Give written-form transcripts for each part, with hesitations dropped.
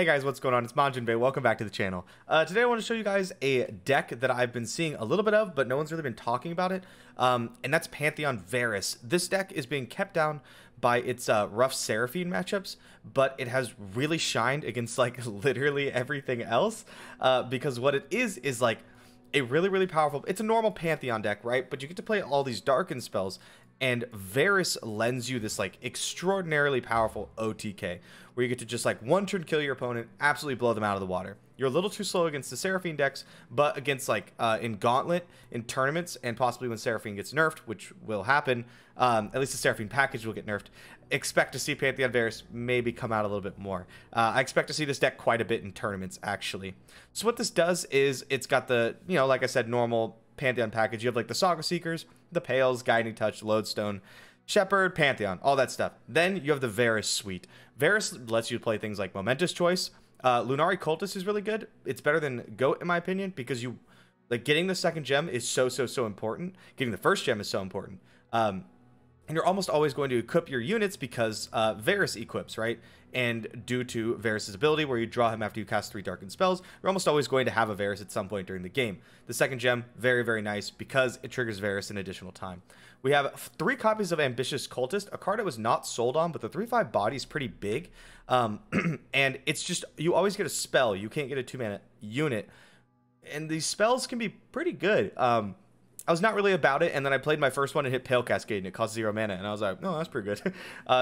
Hey guys, what's going on? It's MajiinBae. Welcome back to the channel. Today I want to show you guys a deck that I've been seeing a little bit of, but no one's really been talking about it. And that's Pantheon Varus. This deck is being kept down by its rough Seraphine matchups, but it has really shined against like literally everything else. Because what it is like a really powerful, it's a normal Pantheon deck, right? But you get to play all these darken spells, and Varus lends you this like extraordinarily powerful OTK where you get to just like one turn kill your opponent, absolutely blow them out of the water. You're a little too slow against the Seraphine decks, but against like in Gauntlet, in tournaments, and possibly when Seraphine gets nerfed, which will happen, at least the Seraphine package will get nerfed, expect to see Pantheon Varus maybe come out a little bit more. I expect to see this deck quite a bit in tournaments, actually. So what this does is it's got the, you know, like I said, normal Pantheon package. You have like the Saga Seekers, the Pales, Guiding Touch, Lodestone, Shepherd, Pantheon, all that stuff. Then you have the Varus suite. Varus lets you play things like Momentous Choice. Lunari Cultist is really good. It's better than Goat in my opinion, because you like getting the second gem is so important. Getting the first gem is so important. And you're almost always going to equip your units because Varus equips, right? And due to Varus's ability where you draw him after you cast 3 darkened spells, you're almost always going to have a Varus at some point during the game. The second gem, very nice because it triggers Varus an additional time. We have 3 copies of Ambitious Cultist, a card I was not sold on, but the 3/5 body is pretty big. And it's just, you always get a spell. You can't get a 2-mana unit. And these spells can be pretty good. I was not really about it, and then I played my first one and hit Pale Cascade, and it cost 0 mana, and I was like, no, that's pretty good.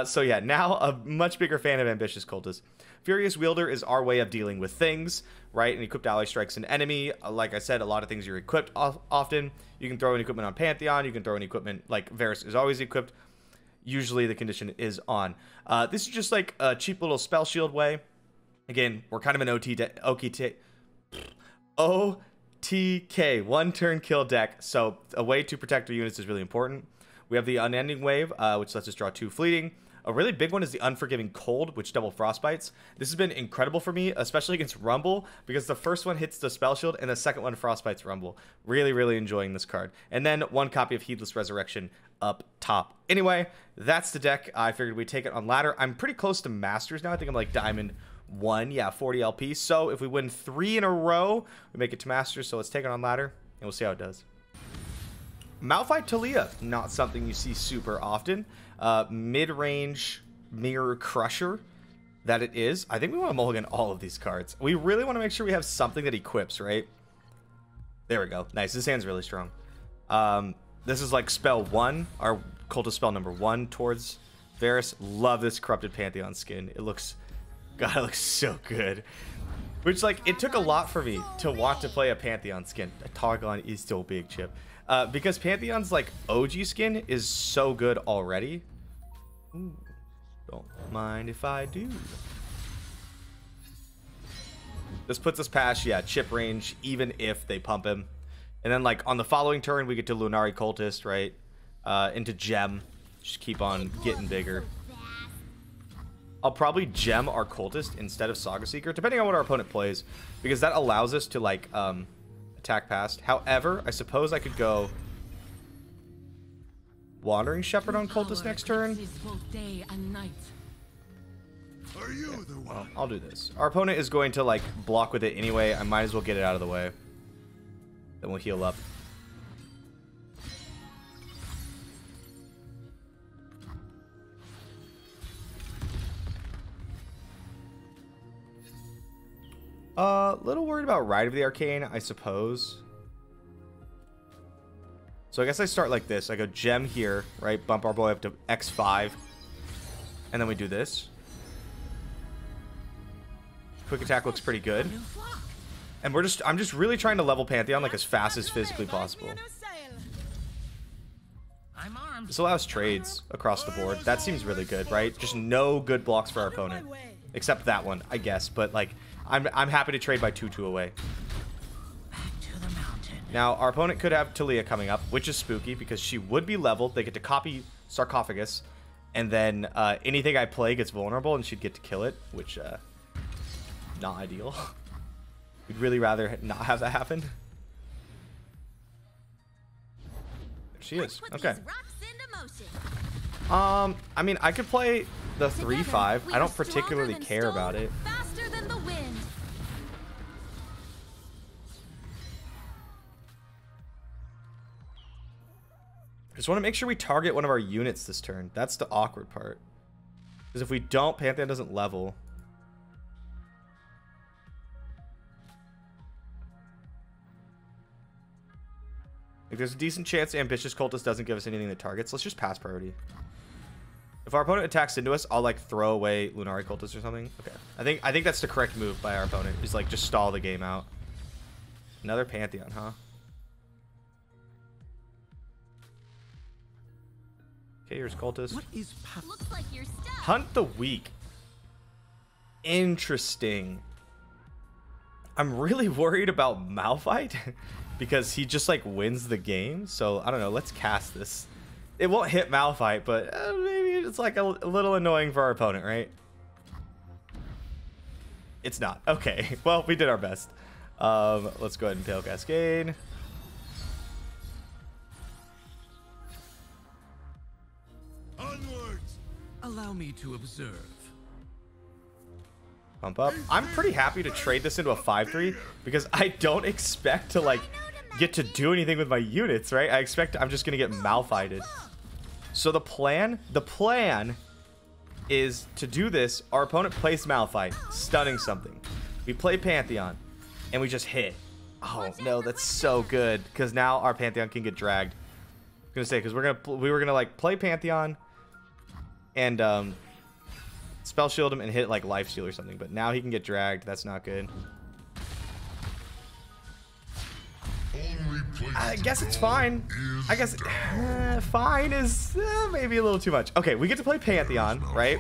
So yeah, now a much bigger fan of Ambitious Cultist. Furious Wielder is our way of dealing with things, right? And equipped ally strikes an enemy. Like I said, a lot of things you're equipped often. You can throw in equipment on Pantheon. You can throw in equipment, like Varus is always equipped. Usually the condition is on. This is just like a cheap little spell shield way. Again, we're kind of an OTK, one turn kill deck, so a way to protect our units is really important. We have the Unending Wave, which lets us draw 2 fleeting. A really big one is the Unforgiving Cold, which double frostbites. This has been incredible for me, especially against Rumble, because the first one hits the spell shield and the second one frostbites Rumble. Really enjoying this card. And then 1 copy of Heedless Resurrection up top. Anyway, that's the deck. I figured we'd take it on ladder. I'm pretty close to Masters now. I think I'm like Diamond 1, yeah, 40 LP. So if we win 3 in a row, we make it to Masters. So let's take it on ladder, and we'll see how it does. Malphite Talia, not something you see super often. Mid-range Mirror Crusher, that it is. I think we want to mulligan all of these cards. We really want to make sure we have something that equips, right? There we go. Nice. This hand's really strong. This is like spell 1, our cultist spell number 1 towards Varus. Love this Corrupted Pantheon skin. It looks... God, it looks so good. Which, like, it took a lot for me to want to play a Pantheon skin. A Targon is still big, Chip. Because Pantheon's, like, OG skin is so good already. Ooh, don't mind if I do. This puts us past, yeah, chip range, even if they pump him. And then, like, on the following turn, we get to Lunari Cultist, right? Into Gem. Just keep on getting bigger. I'll probably gem our Cultist instead of Saga Seeker, depending on what our opponent plays, because that allows us to, like, attack past. However, I suppose I could go Wandering Shepherd on Cultist next turn. Well, I'll do this. Our opponent is going to, like, block with it anyway. I might as well get it out of the way. Then we'll heal up. Little worried about Rite of the Arcane, I suppose. So I guess I start like this. I go gem here, right? Bump our boy up to X5. And then we do this. Quick attack looks pretty good. And I'm just really trying to level Pantheon like as fast as physically possible. This allows trades across the board. That seems really good, right? Just no good blocks for our opponent. Except that one, I guess. But like, I'm happy to trade by 2/2 away. Now, our opponent could have Talia coming up, which is spooky because she would be leveled. They get to copy Sarcophagus, and then anything I play gets vulnerable, and she'd get to kill it, which not ideal. We'd really rather not have that happen. There she is. Okay. I mean, I could play the 3/5. I don't particularly care about it. Just want to make sure we target one of our units this turn. That's the awkward part. Because if we don't, Pantheon doesn't level. Like, there's a decent chance Ambitious Cultist doesn't give us anything that targets. Let's just pass priority. If our opponent attacks into us, I'll like throw away Lunari Cultist or something. Okay. I think that's the correct move by our opponent. Is like just stall the game out. Another Pantheon, huh? Okay, here's Cultist. What is Looks like you're stuck. Hunt the Weak. Interesting. I'm really worried about Malphite because he just like wins the game. So I don't know. Let's cast this. It won't hit Malphite, but maybe it's like a little annoying for our opponent, right? It's not. Okay. Well, we did our best. Let's go ahead and Pale Cascade. onwards? Allow me to observe. Pump up. I'm pretty happy to trade this into a 5-3 because I don't expect to like get to do anything with my units, right? I expect I'm just gonna get Malphited. So the plan is to do this. Our opponent plays Malphite, stunning something. We play Pantheon, and we just hit. Oh no, that's so good because now our Pantheon can get dragged. I was gonna say because we were gonna like play Pantheon and spell shield him and hit like lifesteal or something, but now he can get dragged. That's not good. I guess it's fine. I guess fine is maybe a little too much. Okay, we get to play Pantheon, right?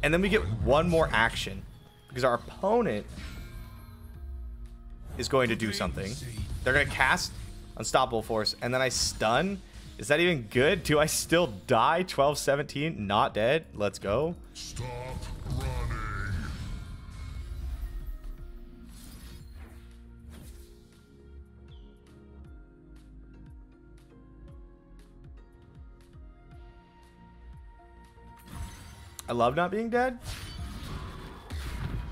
And then we get one more action because our opponent is going to do something. They're going to cast Unstoppable Force, and then I stun. Is that even good? Do I still die? 12-17, not dead. Let's go. Stop running. I love not being dead.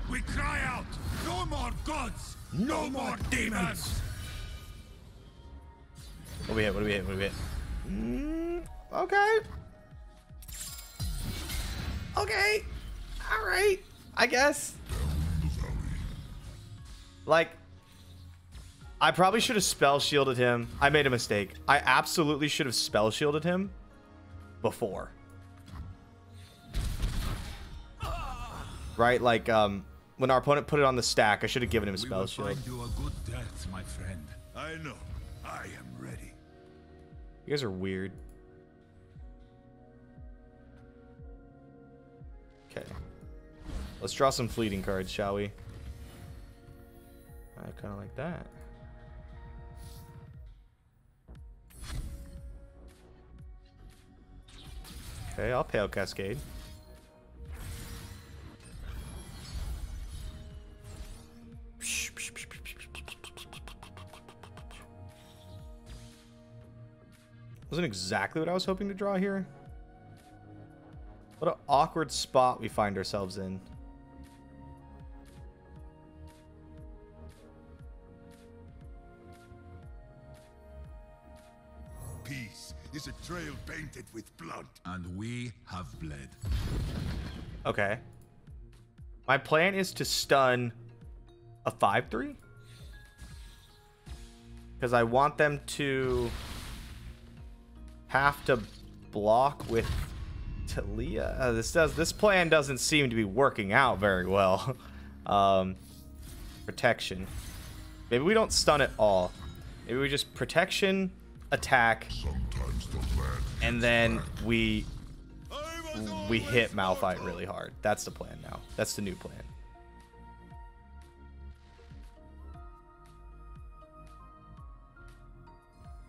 We cry out, no more gods, no more demons. What do we hit? What do we hit? What do we hit? Okay. Okay. All right. I guess. Like, I probably should have spell shielded him. I made a mistake. I absolutely should have spell shielded him before. Right? Like, when our opponent put it on the stack, I should have given him a spell shield. Find you a good death, my friend. I know. I am ready. You guys are weird. Okay. Let's draw some fleeting cards, shall we? I kind of like that. Okay, I'll Pale Cascade. Wasn't exactly what I was hoping to draw here. What an awkward spot we find ourselves in. Peace is a trail painted with blood. And we have bled. Okay. My plan is to stun a 5-3. Because I want them to have to block with Talia. This plan doesn't seem to be working out very well. Protection. Maybe we don't stun at all. Maybe we just protection, attack, and then we hit Malphite really hard. That's the plan now. That's the new plan.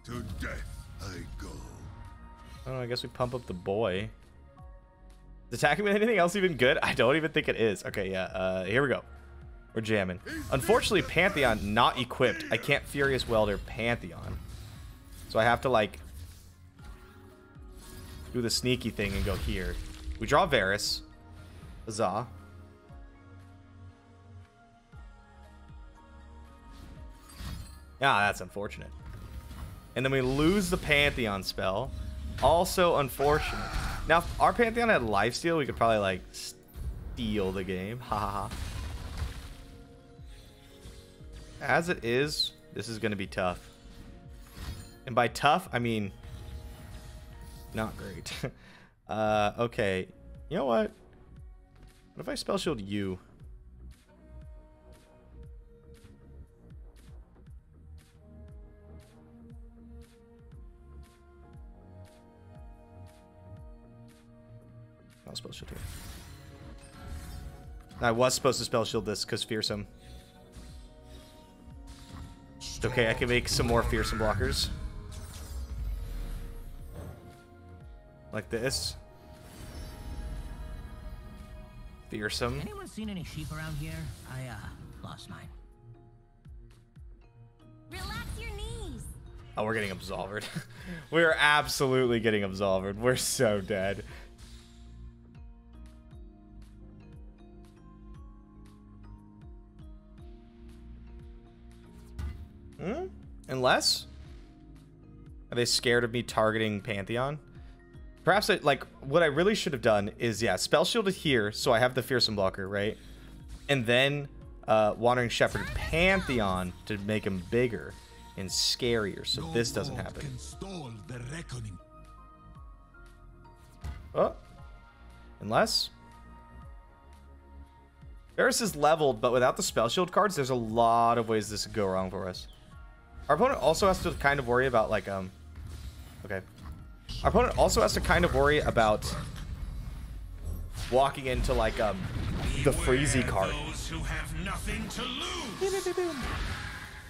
To death I go. I don't know, I guess we pump up the boy. Is attacking with anything else even good? I don't even think it is. Okay, yeah, here we go. We're jamming. Unfortunately, Pantheon not equipped. I can't Furious Welder Pantheon. So I have to, like, do the sneaky thing and go here. We draw Varus. Huzzah. Yeah, that's unfortunate. And then we lose the Pantheon spell. Also unfortunate. Now, if our Pantheon had lifesteal, we could probably, like, steal the game. Ha ha ha. As it is, this is going to be tough. And by tough, I mean not great. Okay. You know what? What if I spell shield you? I'll spell shield here. I was supposed to spell shield this because fearsome. It's okay, I can make some more fearsome blockers. Like this. Fearsome. Anyone seen any sheep around here? I lost mine. Relax your knees. Oh, we're getting absolved. We're absolutely getting absolved. We're so dead. Unless, are they scared of me targeting Pantheon? Perhaps like what I really should have done is, yeah, spell shielded here, so I have the fearsome blocker, right? And then Wandering Shepherd Pantheon to make him bigger and scarier, so this doesn't happen. Oh, unless Varus is leveled, but without the spell shield cards, there's a lot of ways this could go wrong for us. Our opponent also has to kind of worry about, like, okay. Our opponent also has to kind of worry about walking into, like, the Freezy card. At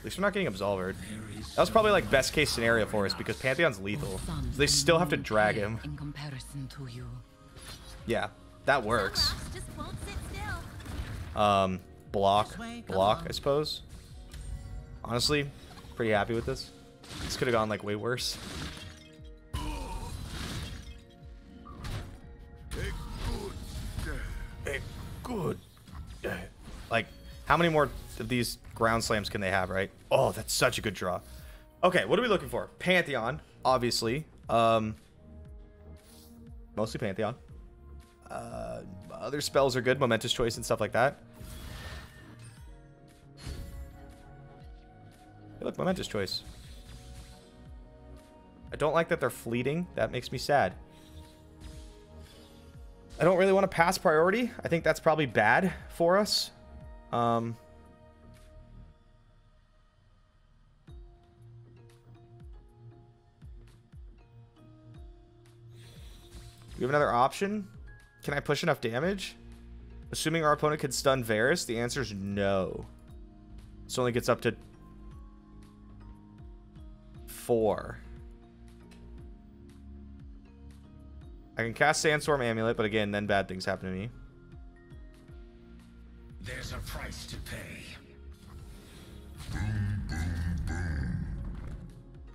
least we're not getting absolved. That was probably, like, best case scenario for us because Pantheon's lethal. So they still have to drag him. Yeah, that works. Block, I suppose. Honestly, pretty happy with this. This could have gone like way worse. Good. Like, how many more of these ground slams can they have, right? Oh, that's such a good draw. Okay, what are we looking for? Pantheon, obviously. Mostly Pantheon. Other spells are good, momentous choice and stuff like that. Hey, look, momentous choice. I don't like that they're fleeting. That makes me sad. I don't really want to pass priority. I think that's probably bad for us. We have another option. Can I push enough damage? Assuming our opponent could stun Varus, the answer is no. This only gets up to 4. I can cast Sandstorm Amulet, but again, then bad things happen to me. There's a price to pay.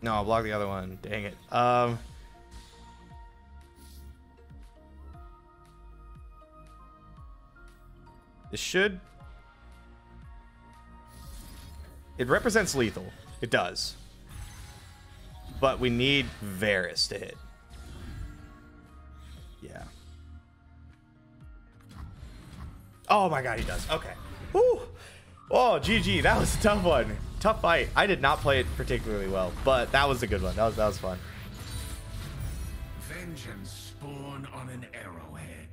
No, I'll block the other one. Dang it. This should... It represents lethal. It does. But we need Varus to hit. Yeah. Oh my god, he does. Okay. Woo! Oh, GG. That was a tough one. Tough fight. I did not play it particularly well, but that was a good one. That was fun. Vengeance spawn on an arrowhead.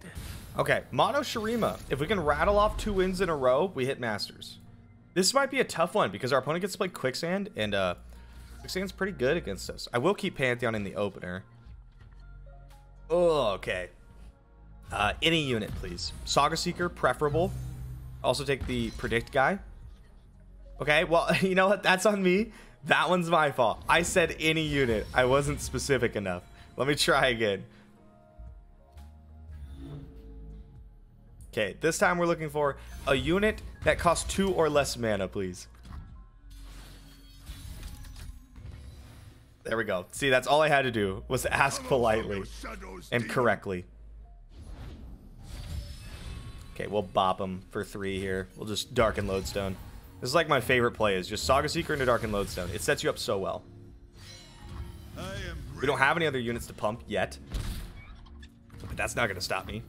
Okay, Mono Shurima. If we can rattle off 2 wins in a row, we hit Masters. This might be a tough one because our opponent gets to play Quicksand, and Quicksand's pretty good against us. I will keep Pantheon in the opener. Oh, okay. Any unit, please. Saga Seeker, preferable. Also take the Predict guy. Okay, well, you know what? That's on me. That one's my fault. I said any unit. I wasn't specific enough. Let me try again. Okay, this time we're looking for a unit that costs 2 or less mana, please. There we go. See, that's all I had to do was ask politely and correctly. Okay, we'll bop him for 3 here. We'll just Darken Lodestone. This is like my favorite play, is just Saga Seeker into Darken Lodestone. It sets you up so well. I am We don't have any other units to pump yet. But that's not going to stop me.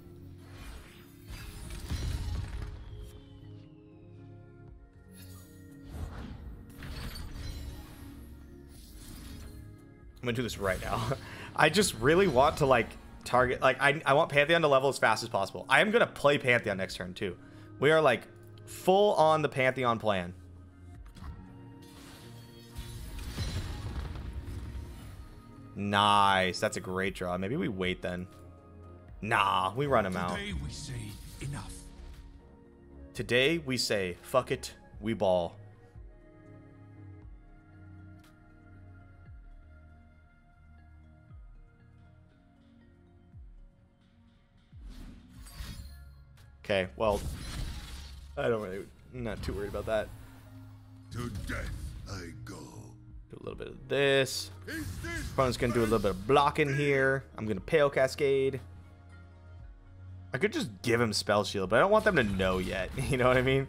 I'm going to do this right now. I just really want to, like, target... Like, I want Pantheon to level as fast as possible. I am going to play Pantheon next turn, too. We are, like, full on the Pantheon plan. Nice. That's a great draw. Maybe we wait then. Nah, we run him out. Today we say enough. Today we say, fuck it, we ball. Okay, well, I'm not too worried about that. To death I go. Do a little bit of this. Opponent's gonna do a little bit of blocking here. I'm gonna Pale Cascade. I could just give him Spell Shield, but I don't want them to know yet. You know what I mean?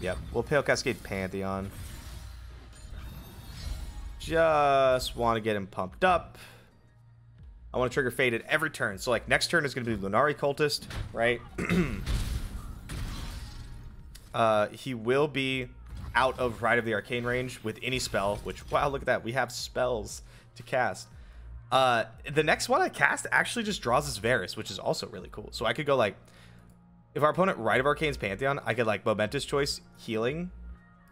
Yep, we'll Pale Cascade Pantheon. Just want to get him pumped up. I want to trigger Faded every turn. So, like, next turn is going to be Lunari Cultist, right? He will be out of Rite of the Arcane range with any spell, which, wow, look at that. We have spells to cast. The next one I cast actually just draws us Varus, which is also really cool. So I could go, like, if our opponent Rite of Arcane's Pantheon, I could, like, Momentous Choice, Healing,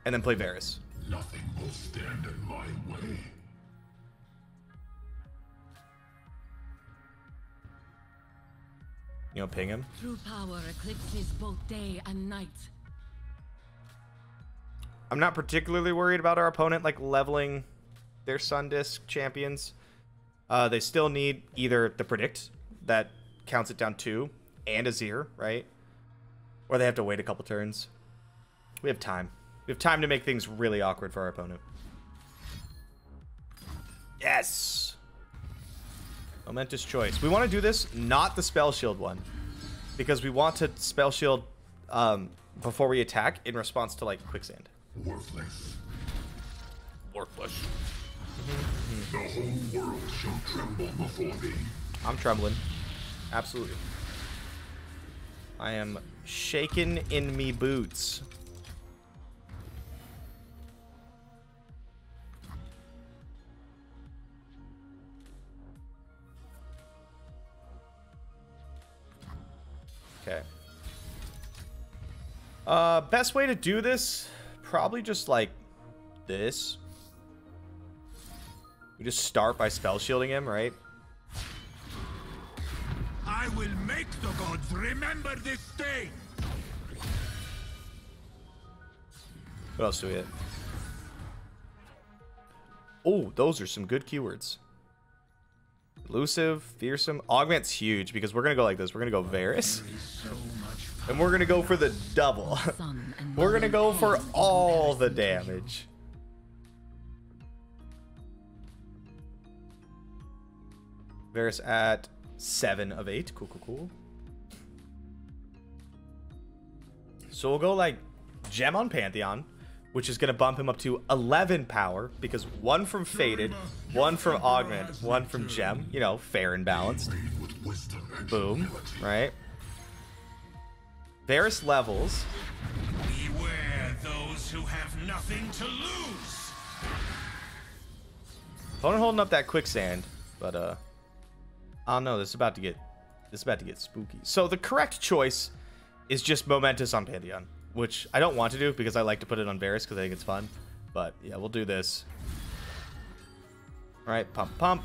and then play Varus. Nothing will stand in my way. You know, ping him. True power eclipses both day and night. I'm not particularly worried about our opponent, like, leveling their Sun Disc champions. They still need either the Predict, that counts it down 2, and a Zir, right? Or they have to wait a couple turns. We have time. We have time to make things really awkward for our opponent. Yes! Momentous Choice. We want to do this, not the Spell Shield one. Because we want to Spell Shield before we attack in response to, like, Quicksand. Worthless. Worthless. The whole world shall tremble before me. I'm trembling. Absolutely. I am shaking in me boots. Okay. Best way to do this, probably just like this. We just start by spell shielding him, right? I will make the gods remember this day. What else do we hit? Oh, those are some good keywords. Elusive, fearsome, augment's huge because we're gonna go like this. We're gonna go Varus, and we're gonna go for the double. We're gonna go for all the damage. Varus at 7 of 8. Cool, cool, cool. So we'll go like Gem on Pantheon, which is going to bump him up to 11 power because 1 from Faded, 1 from Augment, 1 from Gem. You know, fair and balanced. Boom, right? Varus levels. Beware those who have nothing to lose. Opponent holding up that Quicksand, but oh no, this is about to get spooky. So the correct choice is just Momentous on Pantheon, which I don't want to do because I like to put it on Varus because I think it's fun. But yeah, we'll do this. All right, pump, pump.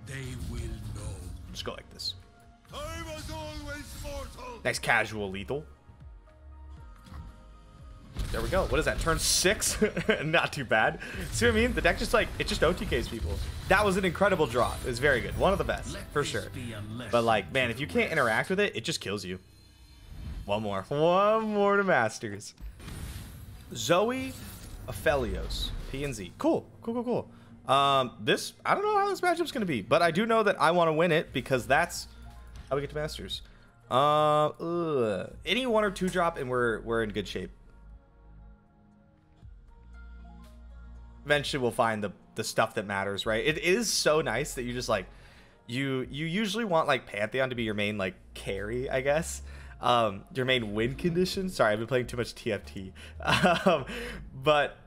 They will know. Just go like this. I was always mortal. Nice casual lethal. There we go. What is that? Turn 6? Not too bad. See what I mean? The deck just like, it just OTKs people. That was an incredible draw. It was very good. One of the best, for sure. But like, man, if you can't interact with it, it just kills you. One more. One more to Masters. Zoe Aphelios. P and Z. Cool. Cool, cool, cool. This, I don't know how this matchup's going to be, but I do know that I want to win it because that's how we get to Masters. Any 1 or 2 drop and we're in good shape. eventually we'll find the stuff that matters, right? It is so nice that you just like you usually want like Pantheon to be your main like carry, I guess. Your main win condition. Sorry, I've been playing too much TFT. But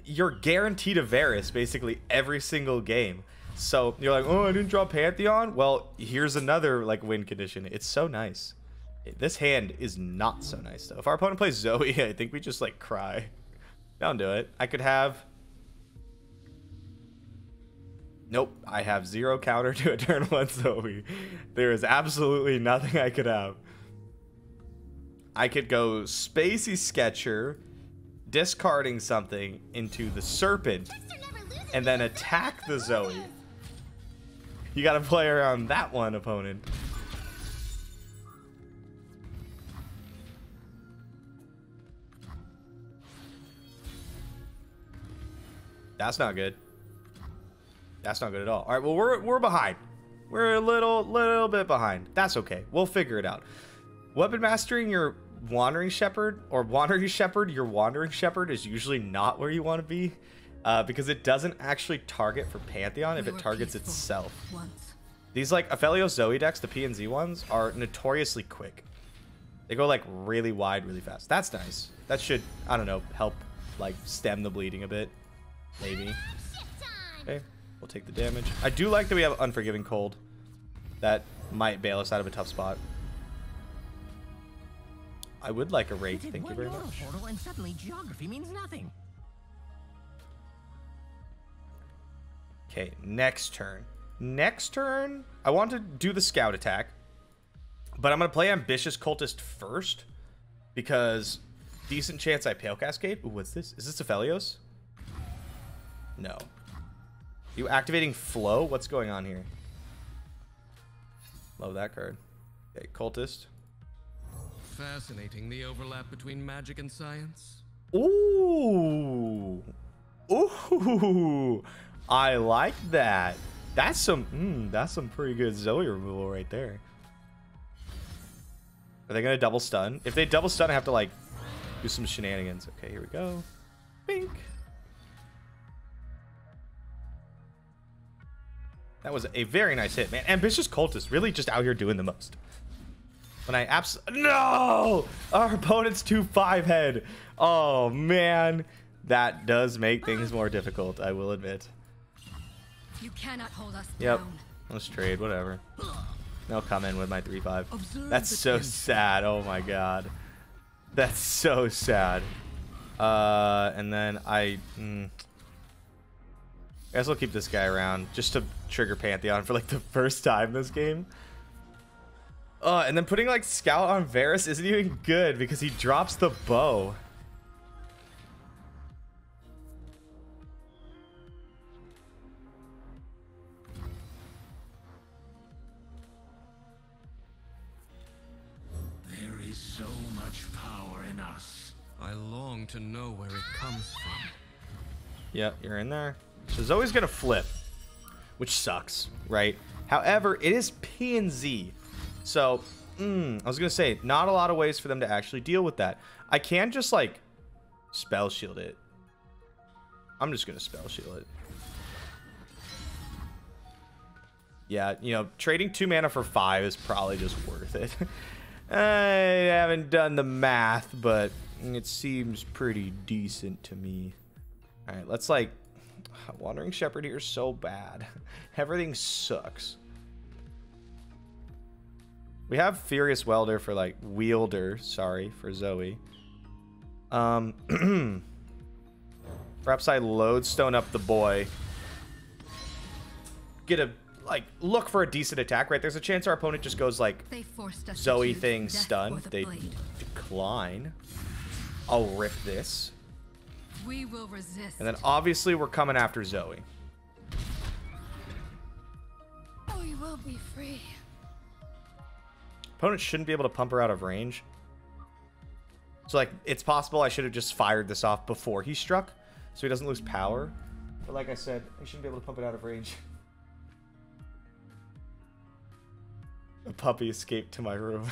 you're guaranteed a Varus basically every single game. So you're like, oh, I didn't draw Pantheon. Well, here's another like win condition. It's so nice. This hand is not so nice though. If our opponent plays Zoe, I think we just like cry. Don't do it. I could have. Nope, I have 0 counter to a turn 1 Zoe. There is absolutely nothing I could have. I could go Spacey Sketcher, discarding something into the Serpent, and then attack the Zoe. You gotta play around that one, opponent. That's not good. That's not good at all. All right, well, we're behind. We're a little bit behind. That's okay. We'll figure it out. Weapon mastering your Wandering Shepherd, or Wandering Shepherd, your Wandering Shepherd is usually not where you want to be, because it doesn't actually target for Pantheon if it targets itself. These like Aphelios Zoe decks, the P and Z ones, are notoriously quick. They go like really wide, really fast. That's nice. That should, I don't know, help like stem the bleeding a bit. Maybe. Okay, we'll take the damage. I do like that we have Unforgiving Cold. That might bail us out of a tough spot. I would like a rake. Thank you very much. Portal and suddenly geography means nothing. Okay, next turn. Next turn, I want to do the scout attack, but I'm going to play Ambitious Cultist first because decent chance I Pale Cascade. Ooh, what's this? Is this Aphelios? No. You activating Flow? What's going on here? Love that card. Okay, Cultist. Fascinating, the overlap between magic and science. Ooh. Ooh. I like that. That's some pretty good Zoe removal right there. Are they gonna double stun? If they double stun, I have to like do some shenanigans. Okay, here we go. Bink. That was a very nice hit, man. Ambitious Cultist really just out here doing the most. When I no! Our opponent's 2/5 head. Oh man, that does make things more difficult, I will admit. You cannot hold us Yep. down. Let's trade, whatever. I'll come in with my 3/5. That's so sad. Oh my god. That's so sad. And then I guess I'll keep this guy around just to trigger Pantheon for like the first time this game. And then putting like Scout on Varus isn't even good because he drops the bow. There is so much power in us. I long to know where it comes from. Yep, you're in there. So Zoe's gonna flip, which sucks, right? However, it is P and Z. So, I was gonna say, not a lot of ways for them to actually deal with that. I can just like spell shield it. I'm just gonna spell shield it. Yeah, you know, trading 2 mana for 5 is probably just worth it. I haven't done the math, but it seems pretty decent to me. All right, let's like, Wandering Shepherd here is so bad. Everything sucks. We have Furious Welder for like Wielder, sorry, for Zoe. Perhaps I Lodestone up the boy. Get a like look for a decent attack, right? There's a chance our opponent just goes like They forced us Zoe to choose thing death stun. or the They blade. decline. I'll rip this. We will resist. And then obviously we're coming after Zoe. We will be free. Opponent shouldn't be able to pump her out of range. So like it's possible I should have just fired this off before he struck so he doesn't lose power. But like I said, he shouldn't be able to pump it out of range. A puppy escaped to my room.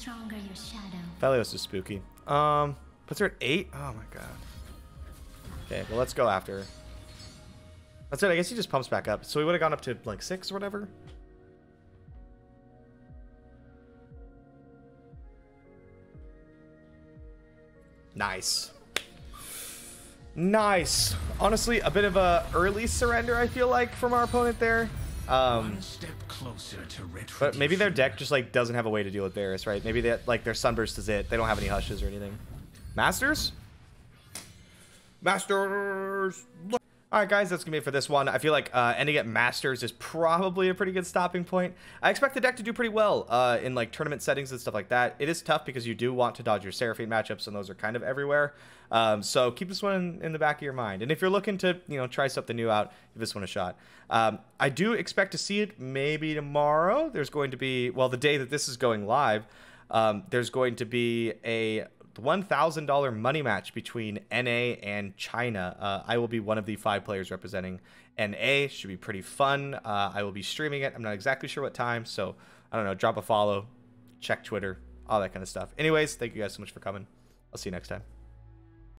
stronger your shadow. Felios is spooky. Puts her at 8. Oh my god. Okay, well let's go after her. That's it. I guess he just pumps back up. So we would have gone up to like 6 or whatever. Nice. Nice. Honestly, a bit of a early surrender, I feel like, from our opponent there. One step closer to retribution. But maybe their deck just like doesn't have a way to deal with Varus, right? Maybe that like their Sunburst is it. They don't have any hushes or anything. Masters? Masters! Alright guys, that's gonna be it for this one. I feel like ending at Masters is probably a pretty good stopping point. I expect the deck to do pretty well in like tournament settings and stuff like that. It is tough because you do want to dodge your Seraphine matchups, and those are kind of everywhere. So keep this one in the back of your mind. And if you're looking to, you know, try something new out, give this one a shot. I do expect to see it maybe tomorrow. There's going to be, well, the day that this is going live, there's going to be a $1,000 money match between NA and China. I will be one of the 5 players representing NA. Should be pretty fun. I will be streaming it. I'm not exactly sure what time, so I don't know. Drop a follow, check Twitter, all that kind of stuff. Anyways, thank you guys so much for coming. I'll see you next time.